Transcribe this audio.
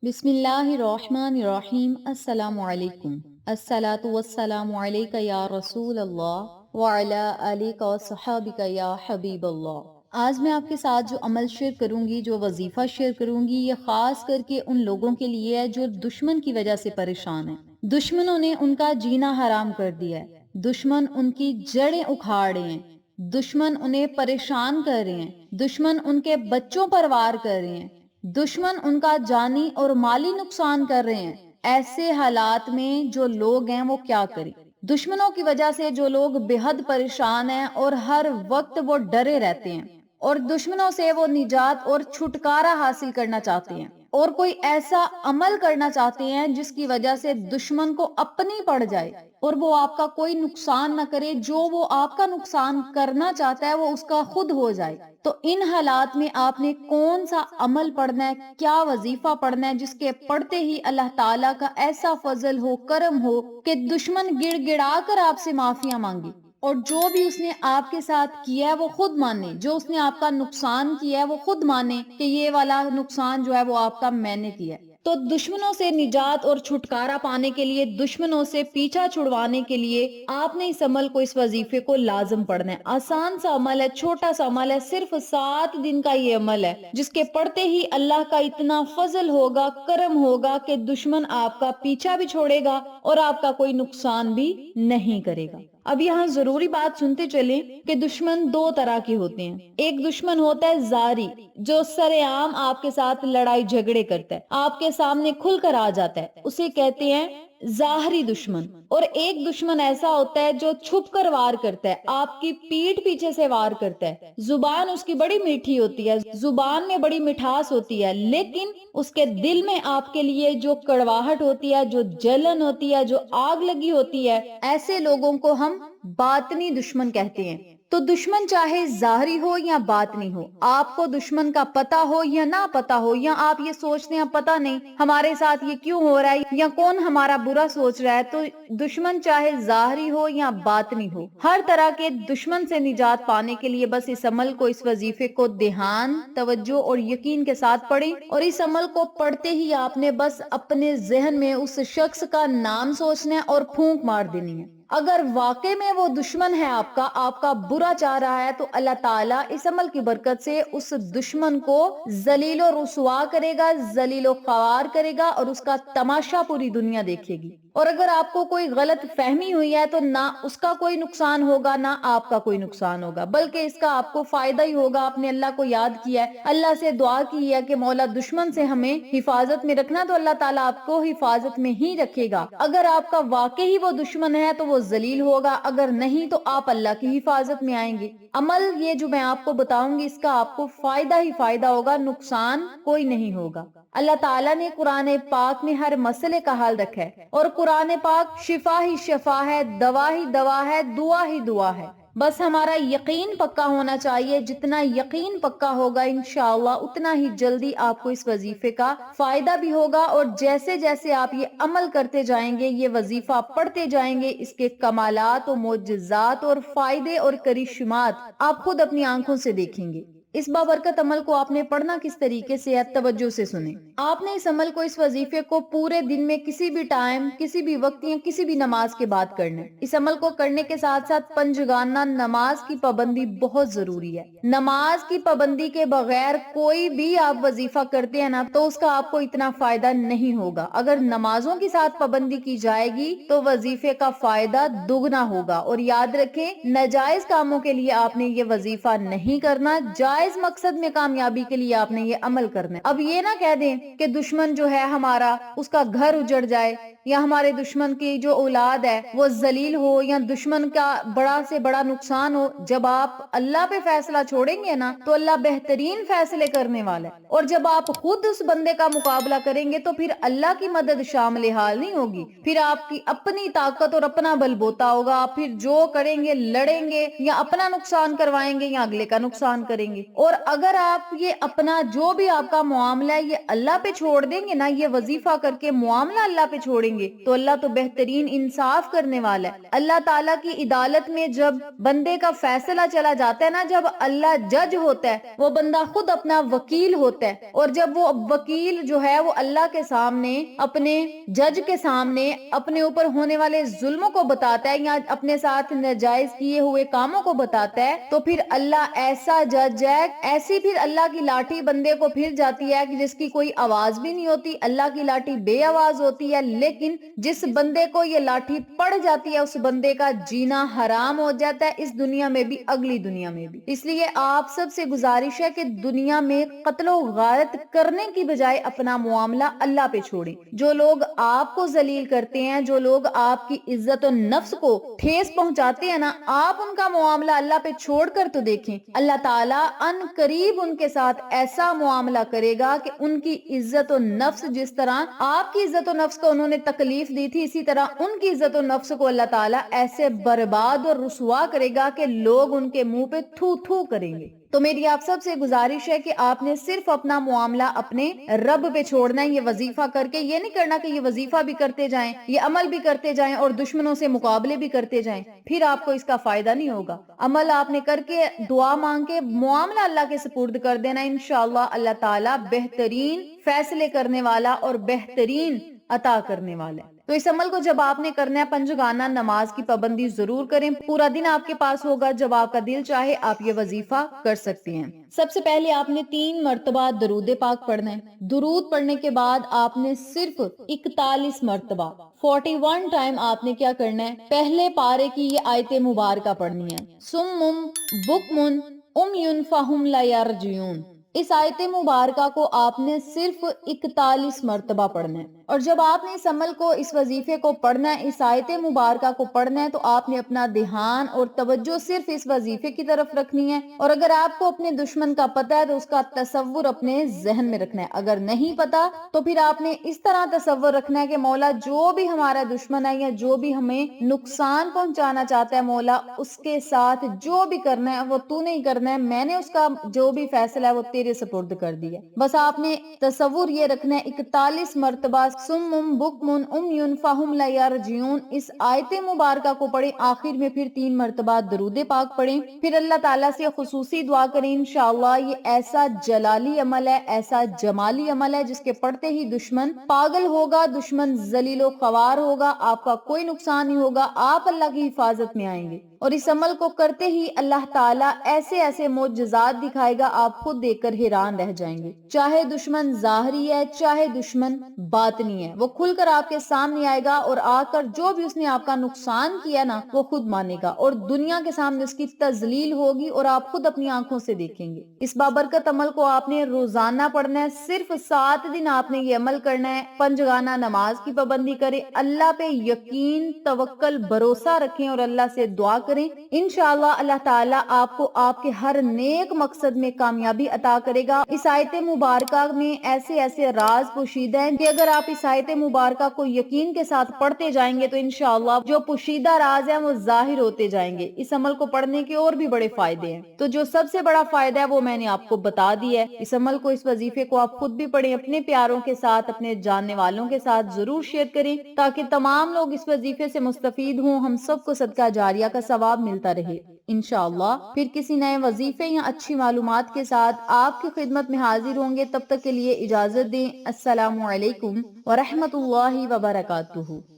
बिस्मिल्लाहिर्रहमानिर्रहीम। अस्सलामु अलैकुम। अस्सलातु वस्सलामु अलैका या रसूल अल्लाह व अला आलिका व सहाबिका या हबीब अल्लाह। आज मैं आपके साथ जो अमल शेयर करूंगी, जो वजीफा शेयर करूंगी, ये खास करके उन लोगों के लिए है जो दुश्मन की वजह से परेशान है। दुश्मनों ने उनका जीना हराम कर दिया है, दुश्मन उनकी जड़ें उखाड़ रहे हैं, दुश्मन उन्हें परेशान कर रहे हैं, दुश्मन उनके बच्चों पर वार कर रहे हैं, दुश्मन उनका जानी और माली नुकसान कर रहे हैं। ऐसे हालात में जो लोग हैं वो क्या करें? दुश्मनों की वजह से जो लोग बेहद परेशान हैं और हर वक्त वो डरे रहते हैं और दुश्मनों से वो निजात और छुटकारा हासिल करना चाहते हैं और कोई ऐसा अमल करना चाहते हैं जिसकी वजह से दुश्मन को अपनी पड़ जाए और वो आपका कोई नुकसान न करे, जो वो आपका नुकसान करना चाहता है वो उसका खुद हो जाए। तो इन हालात में आपने कौन सा अमल पढ़ना है, क्या वजीफा पढ़ना है जिसके पढ़ते ही अल्लाह ताला का ऐसा फजल हो, करम हो कि दुश्मन गिड़गिड़ा कर आपसे माफिया मांगे और जो भी उसने आपके साथ किया है वो खुद माने, जो उसने आपका नुकसान किया है वो खुद माने कि ये वाला नुकसान जो है वो आपका मैंने किया है। तो दुश्मनों से निजात और छुटकारा पाने के लिए, दुश्मनों से पीछा छुड़वाने के लिए आपने इस अमल को, इस वजीफे को लाजम पढ़ना है। आसान सा अमल है, छोटा सा अमल है, सिर्फ 7 दिन का ये अमल है जिसके पढ़ते ही अल्लाह का इतना फजल होगा, करम होगा कि दुश्मन आपका पीछा भी छोड़ेगा और आपका कोई नुकसान भी नहीं करेगा। अब यहाँ जरूरी बात सुनते चले कि दुश्मन 2 तरह के होते हैं। एक दुश्मन होता है जारी, जो सरेआम आपके साथ लड़ाई झगड़े करता है, आपके सामने खुलकर आ जाता है, उसे कहते हैं जाहरी दुश्मन। और एक दुश्मन ऐसा होता है जो छुप कर वार करता है, आपकी पीठ पीछे से वार करता है। जुबान उसकी बड़ी मीठी होती है, जुबान में बड़ी मिठास होती है, लेकिन उसके दिल में आपके लिए जो कड़वाहट होती है, जो जलन होती है, जो आग लगी होती है, ऐसे लोगों को हम बातनी दुश्मन कहते हैं। तो दुश्मन चाहे जाहरी हो या बातनी हो, आपको दुश्मन का पता हो या ना पता हो, या आप ये सोचते हैं पता नहीं हमारे साथ ये क्यों हो रहा है या कौन हमारा बुरा सोच रहा है, तो दुश्मन चाहे जाहरी हो या बातनी हो, हर तरह के दुश्मन से निजात पाने के लिए बस इस अमल को, इस वजीफे को ध्यान, तवज्जो और यकीन के साथ पढ़ें। और इस अमल को पढ़ते ही आपने बस अपने जहन में उस शख्स का नाम सोचना है और फूंक मार देनी है। अगर वाकई में वो दुश्मन है आपका, आपका बुरा चाह रहा है, तो अल्लाह ताला इस अमल की बरकत से उस दुश्मन को जलीलो रुसवा करेगा, जलीलो ख्वार करेगा और उसका तमाशा पूरी दुनिया देखेगी। और अगर आपको कोई गलत फहमी हुई है तो ना उसका कोई नुकसान होगा, ना आपका कोई नुकसान होगा, बल्कि इसका आपको फायदा ही होगा। आपने अल्लाह को याद किया है, अल्लाह से दुआ की है कि मौला दुश्मन से हमें हिफाजत में रखना, तो अल्लाह ताला आपको हिफाजत में ही रखेगा। अगर आपका वाकई ही वो दुश्मन है तो वो जलील होगा, अगर नहीं तो आप अल्लाह की हिफाजत में आएंगे। अमल ये जो मैं आपको बताऊंगी, इसका आपको फायदा ही फायदा होगा, नुकसान कोई नहीं होगा। अल्लाह ताला ने कुरान पाक में हर मसले का हल रखा है और कुरान पाक शिफा ही शिफा है, दवा ही दवा है, दुआ ही दुआ है। बस हमारा यकीन पक्का होना चाहिए। जितना यकीन पक्का होगा इंशाअल्लाह उतना ही जल्दी आपको इस वजीफे का फायदा भी होगा। और जैसे जैसे आप ये अमल करते जाएंगे, ये वजीफा पढ़ते जाएंगे, इसके कमालात और मोजज़ात और फायदे और करिश्मात आप खुद अपनी आंखों से देखेंगे। इस बाबरकत अमल को आपने पढ़ना किस तरीके से है, तवज्जो से सुने। आपने इस अमल को, इस वजीफे को पूरे दिन में किसी भी टाइम, किसी भी वक्त या किसी भी नमाज के बाद करना है। इस अमल को करने के साथ साथ पंजगाना नमाज की पाबंदी बहुत जरूरी है। नमाज की पाबंदी के बगैर कोई भी आप वजीफा करते हैं ना, तो उसका आपको इतना फायदा नहीं होगा। अगर नमाजों के साथ पाबंदी की जाएगी तो वजीफे का फायदा दुगना होगा। और याद रखें, नाजायज कामों के लिए आपने ये वजीफा नहीं करना, जायज मकसद में कामयाबी के लिए आपने ये अमल करना है। अब ये ना कह दें कि दुश्मन जो है हमारा, उसका घर उजड़ जाए, या हमारे दुश्मन की जो औलाद है वो जलील हो, या दुश्मन का बड़ा से बड़ा नुकसान हो। जब आप अल्लाह पे फैसला छोड़ेंगे ना, तो अल्लाह बेहतरीन फैसले करने वाला है। और जब आप खुद उस बंदे का मुकाबला करेंगे तो फिर अल्लाह की मदद शामिल हाल नहीं होगी, फिर आपकी अपनी ताकत और अपना बलबोता होगा। आप फिर जो करेंगे, लड़ेंगे, या अपना नुकसान करवाएंगे या अगले का नुकसान करेंगे। और अगर आप ये अपना जो भी आपका मुआमला है ये अल्लाह पे छोड़ देंगे ना, ये वजीफा करके मुआमला अल्लाह पे छोड़ेंगे, چھوڑیں گے تو اللہ تو بہترین انصاف کرنے والا ہے۔ اللہ تعالیٰ کی عدالت میں جب بندے کا فیصلہ چلا جاتا ہے نا، جب اللہ جج ہوتا ہے، وہ بندہ خود اپنا وکیل ہوتا ہے، اور جب وہ وکیل جو ہے وہ اللہ کے سامنے اپنے جج کے سامنے اپنے اوپر ہونے والے ظلموں کو بتاتا ہے یا اپنے ساتھ ناجائز کیے ہوئے کاموں کو بتاتا ہے، تو پھر اللہ ایسا جج ہے، ایسی پھر اللہ کی لاٹھی بندے کو پھر جاتی ہے کہ جس کی کوئی آواز بھی نہیں ہوتی، اللہ کی لاٹھی بے آواز ہوتی ہے، لیکن جس بندے کو یہ لاٹھی پڑ جاتی ہے اس بندے کا جینا حرام ہو جاتا ہے، اس دنیا میں بھی اگلی دنیا میں بھی۔ اس لیے آپ سب سے گزارش ہے کہ دنیا میں قتل و غارت کرنے کی بجائے اپنا معاملہ اللہ پہ چھوڑیں۔ جو لوگ آپ کو ذلیل کرتے ہیں، جو لوگ آپ کی عزت و نفس کو ٹھیس پہنچاتے ہیں نا، آپ ان کا معاملہ اللہ پہ چھوڑ کر تو دیکھیں، اللہ تعالیٰ ان قریب ان کے ساتھ ایسا معاملہ کرے گا کہ ان کی عزت و نفس، جس طرح آپ کی عزت و نفس کو انہوں نے تکلیف دی تھی، اسی طرح ان کی عزت و نفس کو اللہ تعالیٰ ایسے برباد اور رسوا کرے گا کہ لوگ ان کے منہ پہ تھو تھو کریں گے۔ تو میری آپ سب سے گزارش ہے کہ آپ نے صرف اپنا معاملہ اپنے رب پہ چھوڑنا ہے، یہ وظیفہ کر کے یہ نہیں کرنا کہ یہ وظیفہ بھی کرتے جائیں، یہ عمل بھی کرتے جائیں اور دشمنوں سے مقابلے بھی کرتے جائیں، پھر آپ کو اس کا فائدہ نہیں ہوگا۔ عمل آپ نے کر کے دعا مانگ کے معاملہ اللہ کے سپرد کر دینا، انشاءاللہ اللہ تعالیٰ بہترین فیصلے کرنے والا اور بہترین عطا کرنے والا ہے۔ تو اس عمل کو جب آپ نے کرنا ہے، پنجگانہ نماز کی پابندی ضرور کریں، پورا دن آپ کے پاس ہوگا، جب آپ کا دل چاہے آپ یہ وظیفہ کر سکتے ہیں۔ سب سے پہلے آپ نے 3 مرتبہ درود پاک پڑھنا ہے، درود پڑھنے کے بعد آپ نے صرف 41 مرتبہ 41 ٹائم آپ نے کیا کرنا ہے، پہلے پارے کی یہ آیت مبارکہ پڑھنی ہے، سمم بکمن امیون فہم لا یرجعون۔ اس آیت مبارکہ کو آپ نے صرف 41 مرتبہ پڑھنا ہے، اور جب آپ نے اس عمل کو، اس وظیفے کو پڑھنا ہے، اس آیت مبارکہ کو پڑھنا ہے، تو آپ نے اپنا دھیان اور توجہ صرف اس وظیفے کی طرف رکھنی ہے، اور اگر آپ کو اپنے دشمن کا پتہ ہے تو اس کا تصور اپنے ذہن میں رکھنا ہے، اگر نہیں پتا تو پھر آپ نے اس طرح تصور رکھنا ہے کہ مولا جو بھی ہمارا دشمن ہے یا جو بھی ہمیں نقصان پہنچانا چاہتا ہے، مولا اس کے ساتھ جو بھی کرنا ہے وہ تو نہیں کرنا ہے، میں نے اس کا جو بھی فیصلہ ہے وہ تیرے سپرد کر دیا۔ بس آپ نے تصور یہ رکھنا ہے 41 مرتبہ سمم بکمن امیون فہم لا یرجعون، اس آیت مبارکہ کو پڑھیں، آخر میں پھر 3 مرتبہ درود پاک پڑھیں، پھر اللہ تعالیٰ سے خصوصی دعا کریں، انشاءاللہ یہ ایسا جلالی عمل ہے، ایسا جمالی عمل ہے جس کے پڑھتے ہی دشمن پاگل ہوگا، دشمن ذلیل و خوار ہوگا، آپ کا کوئی نقصان نہیں ہوگا، آپ اللہ کی حفاظت میں آئیں گے، اور اس عمل کو کرتے ہی اللہ تعالیٰ ایسے ایسے معجزات دکھائے گا، آپ خود دیکھ کر حیران رہ جائیں گے۔ چاہے دشمن ظاہری ہے، چاہے دشمن باطنی ہے، وہ کھل کر آپ کے سامنے آئے گا، اور آ کر جو بھی اس نے آپ کا نقصان کیا نا وہ خود مانے گا، اور دنیا کے سامنے اس کی تذلیل ہوگی اور آپ خود اپنی آنکھوں سے دیکھیں گے۔ اس بابرکت عمل کو آپ نے روزانہ پڑھنا ہے، صرف 7 دن آپ نے یہ عمل کرنا ہے، پنجگانہ نماز کی پابندی کریں، اللہ پہ یقین، توکل، بھروسہ رکھیں اور اللہ سے دعا کریں، انشاءاللہ اللہ تعالیٰ آپ کو آپ کے ہر نیک مقصد میں کامیابی عطا کرے گا۔ اس آیت مبارکہ میں ایسے ایسے راز پوشیدہ ہیں کہ اگر آپ اس آیت مبارکہ کو یقین کے ساتھ پڑھتے جائیں گے تو انشاءاللہ جو پوشیدہ راز ہیں وہ ظاہر ہوتے جائیں گے۔ اس عمل کو پڑھنے کے اور بھی بڑے فائدے ہیں، تو جو سب سے بڑا فائدہ ہے وہ میں نے آپ کو بتا دیا ہے۔ اس عمل کو، اس وظیفے کو آپ خود بھی پڑھیں، اپنے پیاروں کے ساتھ، اپنے جاننے والوں کے ساتھ ضرور شیئر کریں تاکہ تمام لوگ اس وظیفے سے مستفید ہوں، ہم سب کو صدقہ جاریہ کا ثواب ملتا رہے۔ انشاءاللہ پھر کسی نئے وظیفے یا اچھی معلومات کے ساتھ آپ کی خدمت میں حاضر ہوں گے، تب تک کے لیے اجازت دیں۔ السلام علیکم ورحمۃ اللہ وبرکاتہ۔